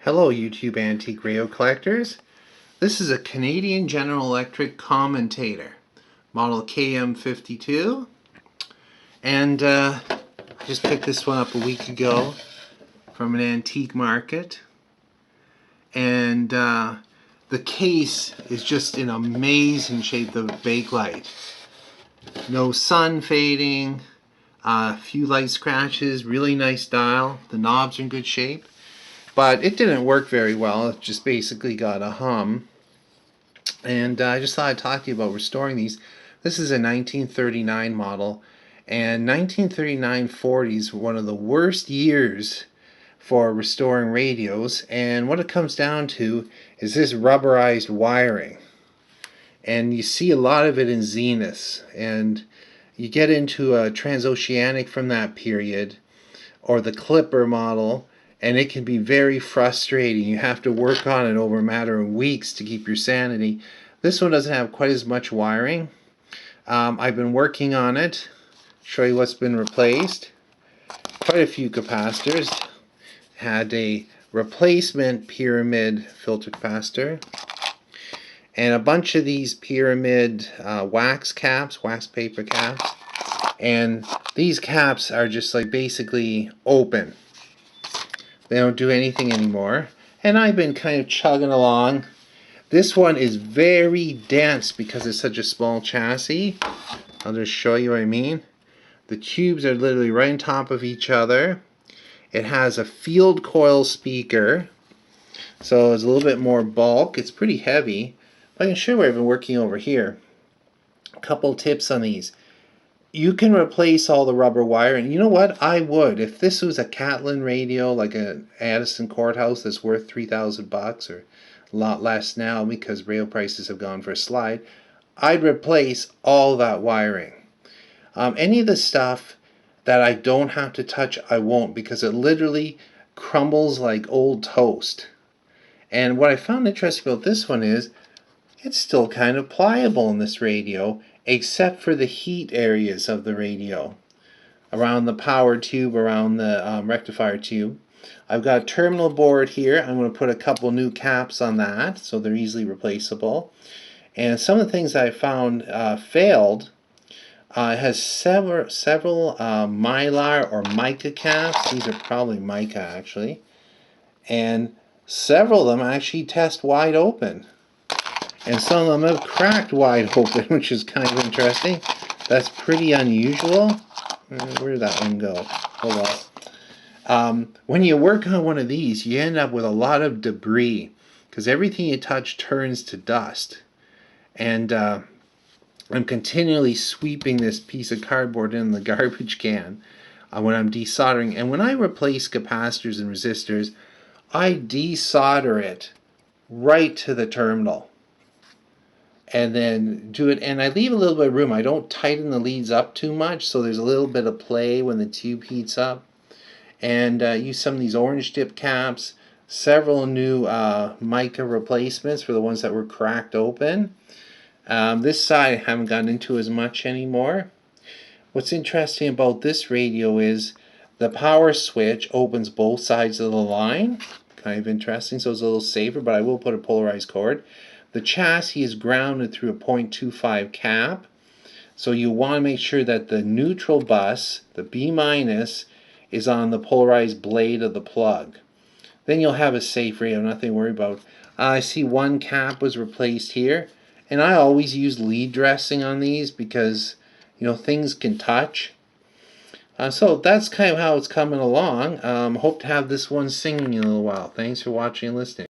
Hello YouTube antique radio collectors. This is a Canadian General Electric Commentator, model KM-52, and I just picked this one up a week ago from an antique market, and the case is just in amazing shape, the bakelite. No sun fading, a few light scratches, really nice dial, the knobs are in good shape. But it didn't work very well. It just basically got a hum. And I just thought I'd talk to you about restoring these. This is a 1939 model. And 1939-40 is one of the worst years for restoring radios. And what it comes down to is this rubberized wiring. And you see a lot of it in Zeniths. And you get into a transoceanic from that period, or the Clipper model, and it can be very frustrating. You have to work on it over a matter of weeks to keep your sanity. This one doesn't have quite as much wiring. I've been working on it. Show you what's been replaced. Quite a few capacitors. Had a replacement pyramid filter capacitor, and a bunch of these pyramid wax caps, wax paper caps. And these caps are just like basically open. They don't do anything anymore. And I've been kind of chugging along. This one is very dense because it's such a small chassis. I'll just show you what I mean. The tubes are literally right on top of each other. It has a field coil speaker, so it's a little bit more bulk. It's pretty heavy. But I can show you where I've been working over here. A couple tips on these. You can replace all the rubber wiring. You know what? I would. If this was a Catlin radio, like an Addison Courthouse that's worth $3,000 or a lot less now because rail prices have gone for a slide, I'd replace all that wiring. Any of the stuff that I don't have to touch, I won't, because it literally crumbles like old toast. And what I found interesting about this one is it's still kind of pliable in this radio, except for the heat areas of the radio, around the power tube, around the rectifier tube. I've got a terminal board here. I'm going to put a couple new caps on that so they're easily replaceable. And some of the things I found failed. It has several mylar or mica caps. These are probably mica actually. And several of them actually test wide open. And some of them have cracked wide open, which is kind of interesting. That's pretty unusual. Where did that one go? Oh well. When you work on one of these, you end up with a lot of debris, because everything you touch turns to dust. And I'm continually sweeping this piece of cardboard in the garbage can when I'm desoldering. And when I replace capacitors and resistors, I desolder it right to the terminal. And then do it, and I leave a little bit of room. I don't tighten the leads up too much, so there's a little bit of play when the tube heats up. And use some of these orange dip caps, several new mica replacements for the ones that were cracked open. This side I haven't gotten into as much anymore. What's interesting about this radio is the power switch opens both sides of the line. Kind of interesting, so it's a little safer, but I will put a polarized cord. The chassis is grounded through a 0.25 cap, so you want to make sure that the neutral bus, the B-, is on the polarized blade of the plug. Then you'll have a safe radio, nothing to worry about. I see one cap was replaced here, and I always use lead dressing on these because, you know, things can touch. So that's kind of how it's coming along. Hope to have this one singing in a little while. Thanks for watching and listening.